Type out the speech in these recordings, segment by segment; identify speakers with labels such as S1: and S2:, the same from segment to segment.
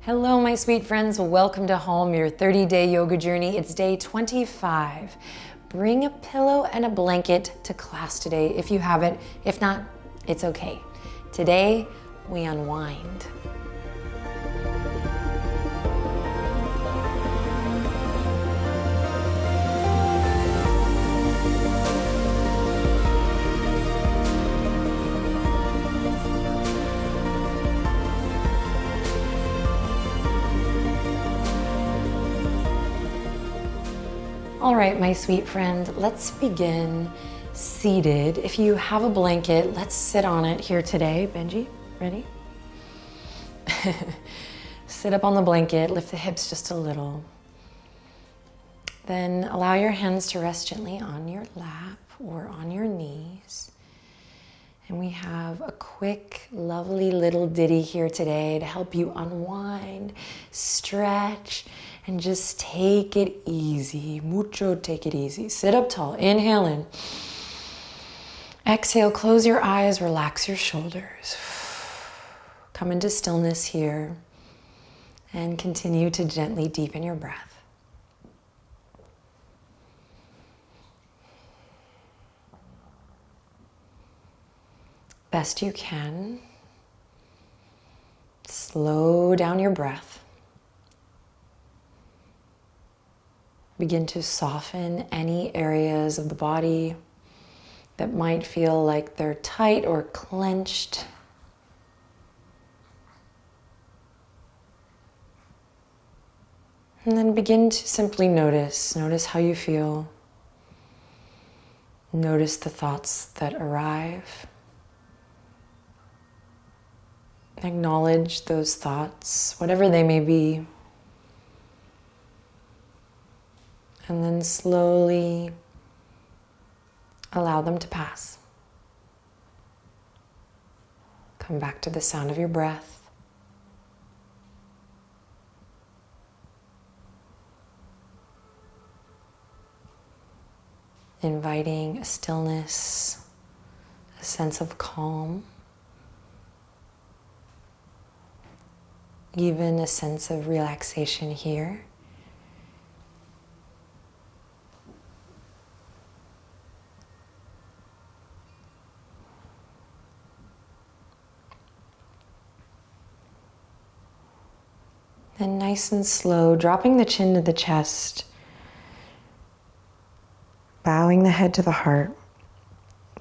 S1: Hello, my sweet friends. Welcome to home, your 30-day yoga journey. It's day 25. Bring a pillow and a blanket to class today if you have it. If not, it's okay. Today, we unwind. All right, my sweet friend, let's begin seated. If you have a blanket, let's sit on it here today. Benji, ready? Sit up on the blanket, lift the hips just a little. Then allow your hands to rest gently on your lap or on your knees. And we have a quick, lovely little ditty here today to help you unwind, stretch, and just take it easy. Mucho, take it easy. Sit up tall. Inhale in. Exhale, close your eyes, relax your shoulders. Come into stillness here and continue to gently deepen your breath. Best you can, slow down your breath. Begin to soften any areas of the body that might feel like they're tight or clenched. And then begin to simply notice. Notice how you feel. Notice the thoughts that arrive. Acknowledge those thoughts, whatever they may be. And then slowly allow them to pass. Come back to the sound of your breath. Inviting a stillness, a sense of calm, even a sense of relaxation here. Then nice and slow, dropping the chin to the chest, bowing the head to the heart,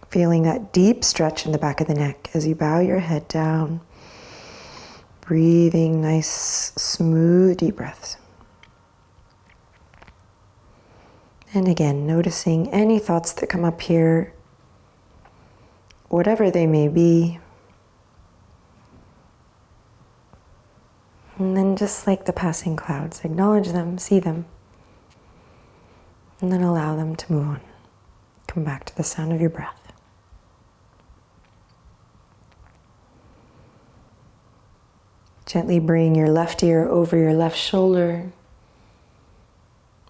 S1: feeling that deep stretch in the back of the neck as you bow your head down, breathing nice, smooth, deep breaths. And again, noticing any thoughts that come up here, whatever they may be. And then just like the passing clouds, acknowledge them, see them, and then allow them to move on. Come back to the sound of your breath. Gently bring your left ear over your left shoulder.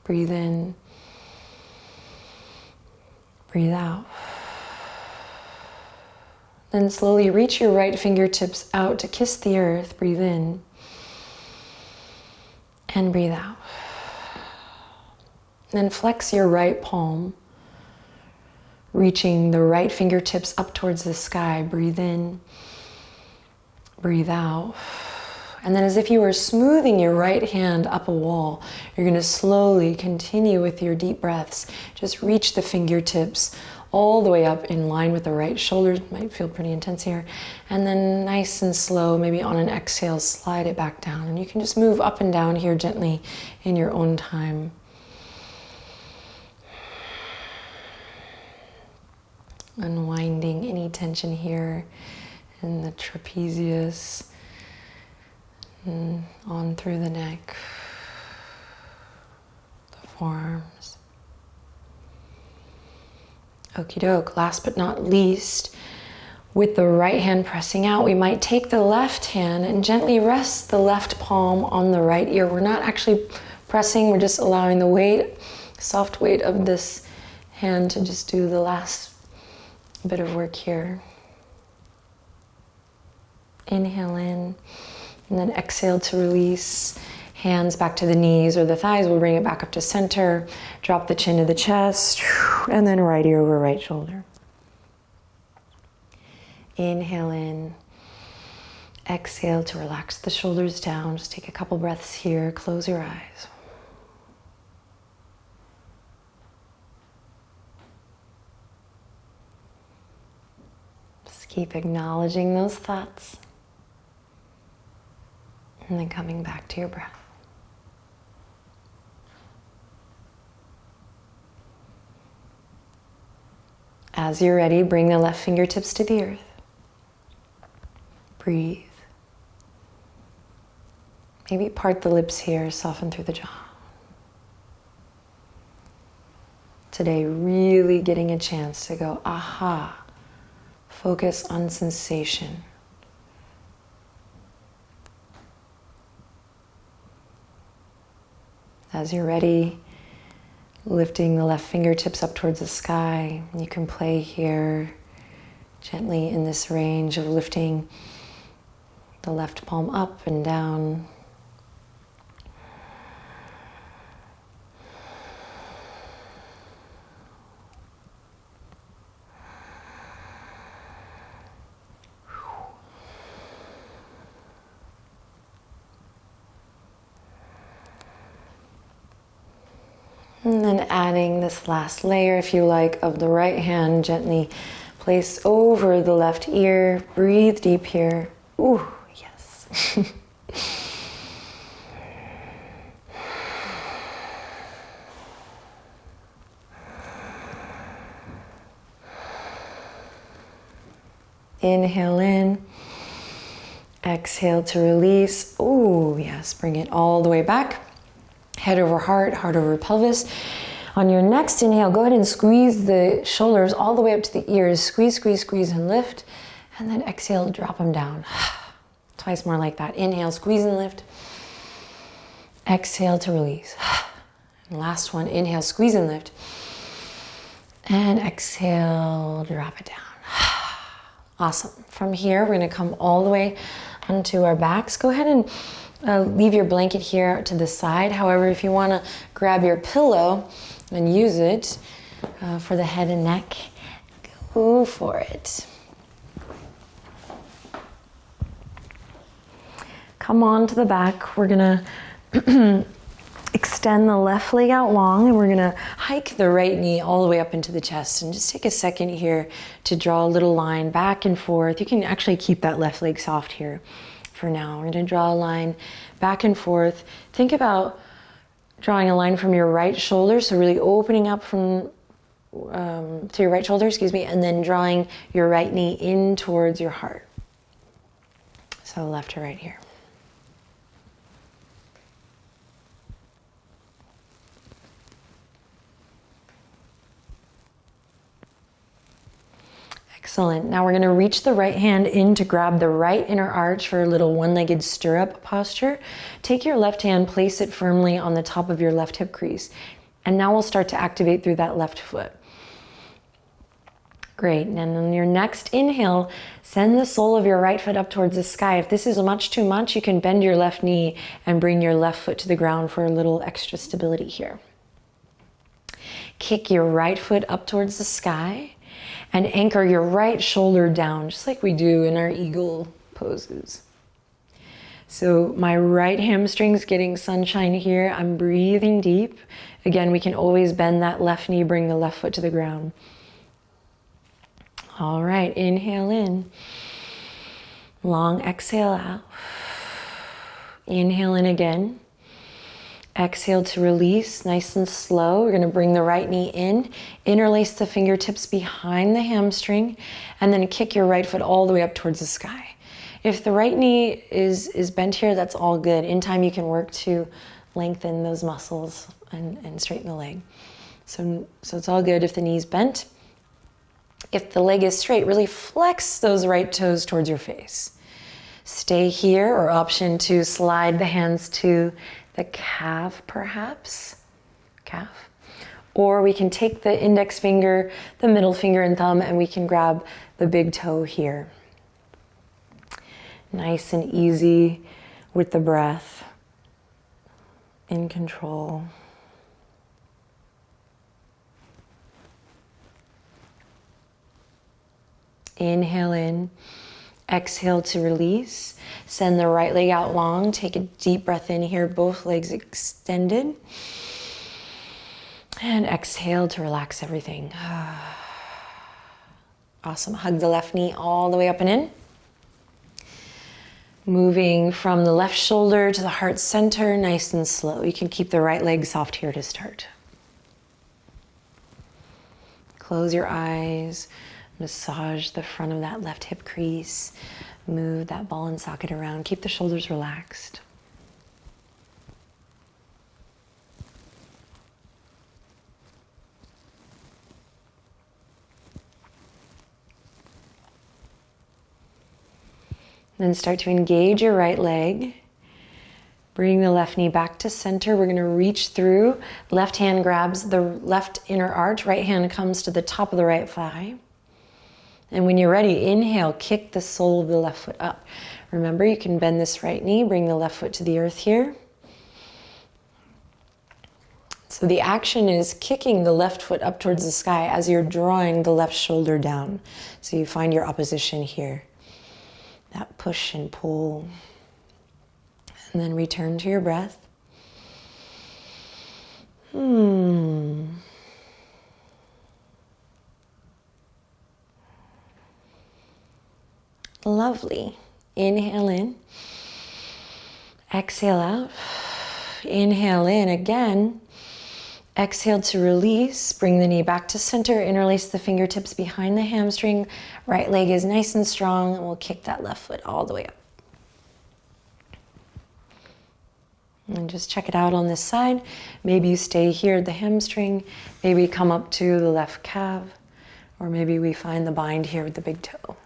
S1: Breathe in. Breathe out. Then slowly reach your right fingertips out to kiss the earth. Breathe in. And breathe out. Then flex your right palm, reaching the right fingertips up towards the sky. Breathe in, breathe out. And then as if you were smoothing your right hand up a wall, you're going to slowly continue with your deep breaths. Just reach the fingertips all the way up in line with the right shoulder. Might feel pretty intense here. And then nice and slow, maybe on an exhale, slide it back down. And you can just move up and down here gently in your own time. Unwinding any tension here in the trapezius, and on through the neck, the forearms. Okie doke. Last but not least, with the right hand pressing out, we might take the left hand and gently rest the left palm on the right ear. We're not actually pressing, we're just allowing the weight, soft weight of this hand to just do the last bit of work here. Inhale in, And then exhale to release. Hands back to the knees or the thighs. We'll bring it back up to center. Drop the chin to the chest. And then right ear over right shoulder. Inhale in. Exhale to relax the shoulders down. Just take a couple breaths here. Close your eyes. Just keep acknowledging those thoughts. And then coming back to your breath. As you're ready, bring the left fingertips to the earth. Breathe. Maybe part the lips here, soften through the jaw. Today, really getting a chance to go, aha. Focus on sensation. As you're ready, lifting the left fingertips up towards the sky. You can play here gently in this range of lifting the left palm up and down. And then adding this last layer, if you like, of the right hand, gently place over the left ear. Breathe deep here. Ooh, yes. Inhale in. Exhale to release. Ooh, yes. Bring it all the way back. Head over heart, heart over pelvis. On your next inhale, go ahead and squeeze the shoulders all the way up to the ears. Squeeze, squeeze, squeeze, and lift. And then exhale, drop them down. Twice more like that. Inhale, squeeze and lift. Exhale to release. And last one, inhale, squeeze and lift. And exhale, drop it down. Awesome. From here, we're gonna come all the way onto our backs. Go ahead and leave your blanket here to the side. However, if you want to grab your pillow and use it for the head and neck, go for it. Come on to the back. We're gonna extend the left leg out long and we're gonna hike the right knee all the way up into the chest. And just take a second here to draw a little line back and forth. You can actually keep that left leg soft here. For now, we're going to draw a line back and forth. Think about drawing a line from your right shoulder, so really opening up from to your right shoulder, and then drawing your right knee in towards your heart. So left to right here. Excellent. Now we're going to reach the right hand in to grab the right inner arch for a little one-legged stirrup posture. Take your left hand, place it firmly on the top of your left hip crease. And now we'll start to activate through that left foot. Great. And on your next inhale, send the sole of your right foot up towards the sky. If this is much too much, you can bend your left knee and bring your left foot to the ground for a little extra stability here. Kick your right foot up towards the sky. And anchor your right shoulder down, just like we do in our eagle poses. So my right hamstring's getting sunshine here. I'm breathing deep. Again, we can always bend that left knee, bring the left foot to the ground. All right, inhale in. Long exhale out. Inhale in again. Exhale to release, nice and slow. We're gonna bring the right knee in, interlace the fingertips behind the hamstring, and then kick your right foot all the way up towards the sky. If the right knee is bent here, that's all good. In time, you can work to lengthen those muscles and straighten the leg. So it's all good if the knee's bent. If the leg is straight, really flex those right toes towards your face. Stay here, or option to slide the hands to the calf, perhaps. Calf. Or we can take the index finger, the middle finger and thumb, and we can grab the big toe here. Nice and easy. with the breath, in control. Inhale in, exhale to release. Send the right leg out long. Take a deep breath in here, both legs extended. And exhale to relax everything. Awesome. Hug the left knee all the way up and in. Moving from the left shoulder to the heart center, nice and slow. You can keep the right leg soft here to start. Close your eyes. Massage the front of that left hip crease. Move that ball and socket around. Keep the shoulders relaxed. Then start to engage your right leg. Bring the left knee back to center. We're going to reach through. Left hand grabs the left inner arch. Right hand comes to the top of the right thigh. And when you're ready, inhale, kick the sole of the left foot up. Remember, you can bend this right knee, bring the left foot to the earth here. So the action is kicking the left foot up towards the sky as you're drawing the left shoulder down. So you find your opposition here. That push and pull. And then return to your breath. Lovely. Inhale in. Exhale out. Inhale in again. Exhale to release. Bring the knee back to center. Interlace the fingertips behind the hamstring. Right leg is nice and strong, and we'll kick that left foot all the way up. And just check it out on this side. Maybe you stay here at the hamstring. Maybe come up to the left calf. Or maybe we find the bind here with the big toe.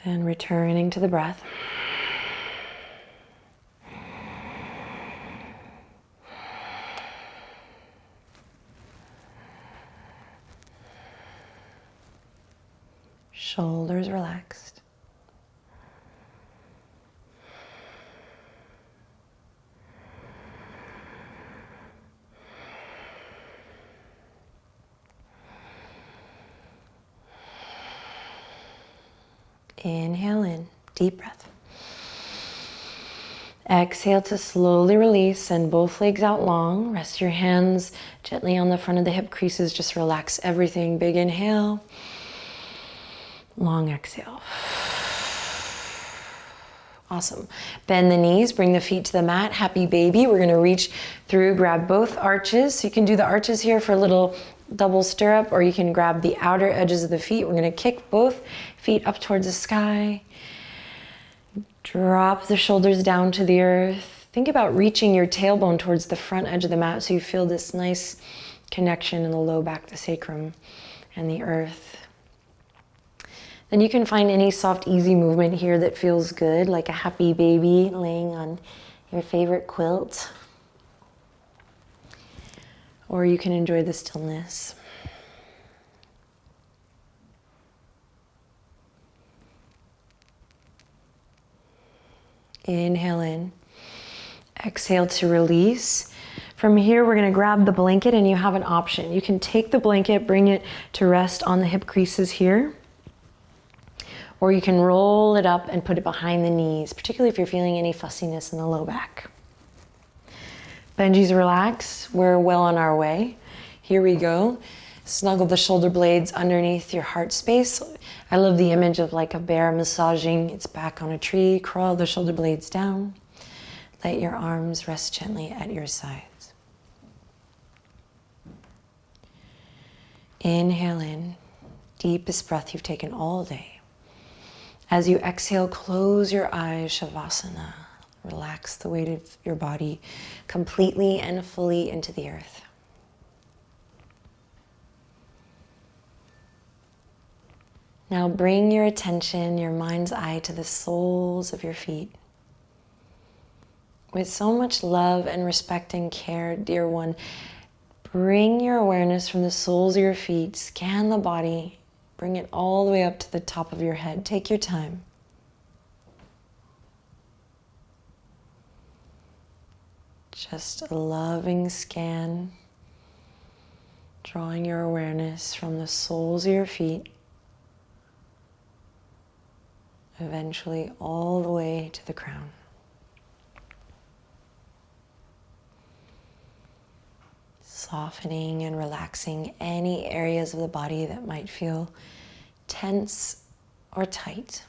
S1: And returning to the breath. Shoulders relaxed. Inhale in, deep breath. Exhale to slowly release. Send both legs out long. Rest your hands gently on the front of the hip creases. Just relax everything. Big inhale. Long exhale. Awesome. Bend the knees, bring the feet to the mat. Happy baby. We're gonna reach through, grab both arches. So you can do the arches here for a little double stirrup, or you can grab the outer edges of the feet. We're gonna kick both feet up towards the sky. Drop the shoulders down to the earth. Think about reaching your tailbone towards the front edge of the mat so you feel this nice connection in the low back, the sacrum, and the earth. Then you can find any soft, easy movement here that feels good, like a happy baby laying on your favorite quilt. Or you can enjoy the stillness. Inhale in. Exhale to release. From here, we're going to grab the blanket, and you have an option. You can take the blanket, bring it to rest on the hip creases here. Or you can roll it up and put it behind the knees, particularly if you're feeling any fussiness in the low back. Benji's relaxed. We're well on our way. Here we go. Snuggle the shoulder blades underneath your heart space. I love the image of like a bear massaging its back on a tree. Crawl the shoulder blades down. Let your arms rest gently at your sides. Inhale in. Deepest breath you've taken all day. As you exhale, close your eyes, Shavasana. Relax the weight of your body completely and fully into the earth. Now bring your attention, your mind's eye, to the soles of your feet. With so much love and respect and care, dear one, bring your awareness from the soles of your feet, scan the body, bring it all the way up to the top of your head. Take your time. Just a loving scan, drawing your awareness from the soles of your feet, eventually all the way to the crown. Softening and relaxing any areas of the body that might feel tense or tight.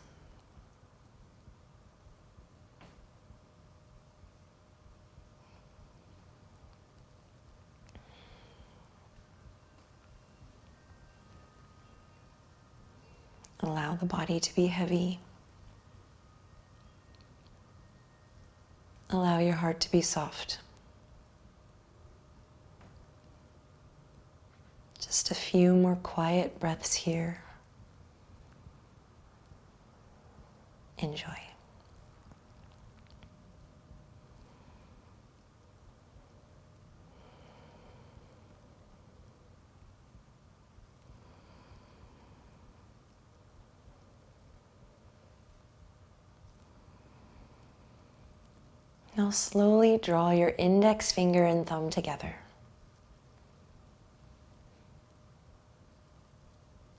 S1: Allow the body to be heavy. Allow your heart to be soft. Just a few more quiet breaths here. Enjoy. Now slowly draw your index finger and thumb together.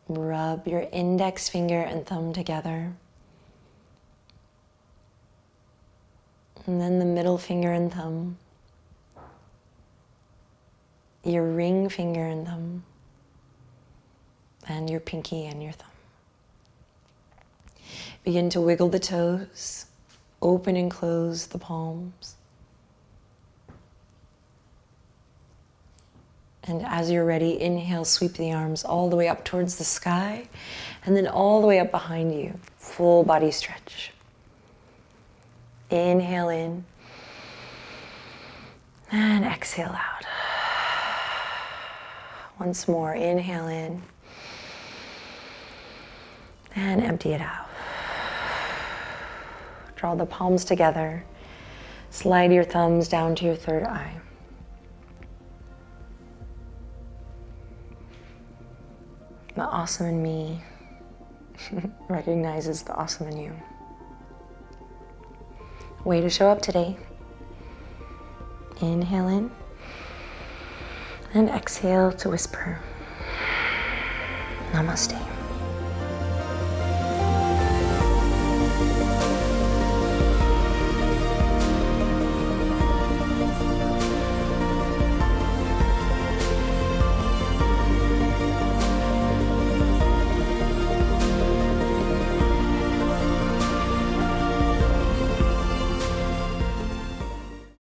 S1: Rub your index finger and thumb together. And then the middle finger and thumb. Your ring finger and thumb. And your pinky and your thumb. Begin to wiggle the toes. Open and close the palms. And as you're ready, inhale, sweep the arms all the way up towards the sky, and then all the way up behind you. Full body stretch. Inhale in, and exhale out. Once more, inhale in, and empty it out. Draw the palms together. Slide your thumbs down to your third eye. The awesome in me recognizes the awesome in you. Way to show up today. Inhale in and exhale to whisper. Namaste.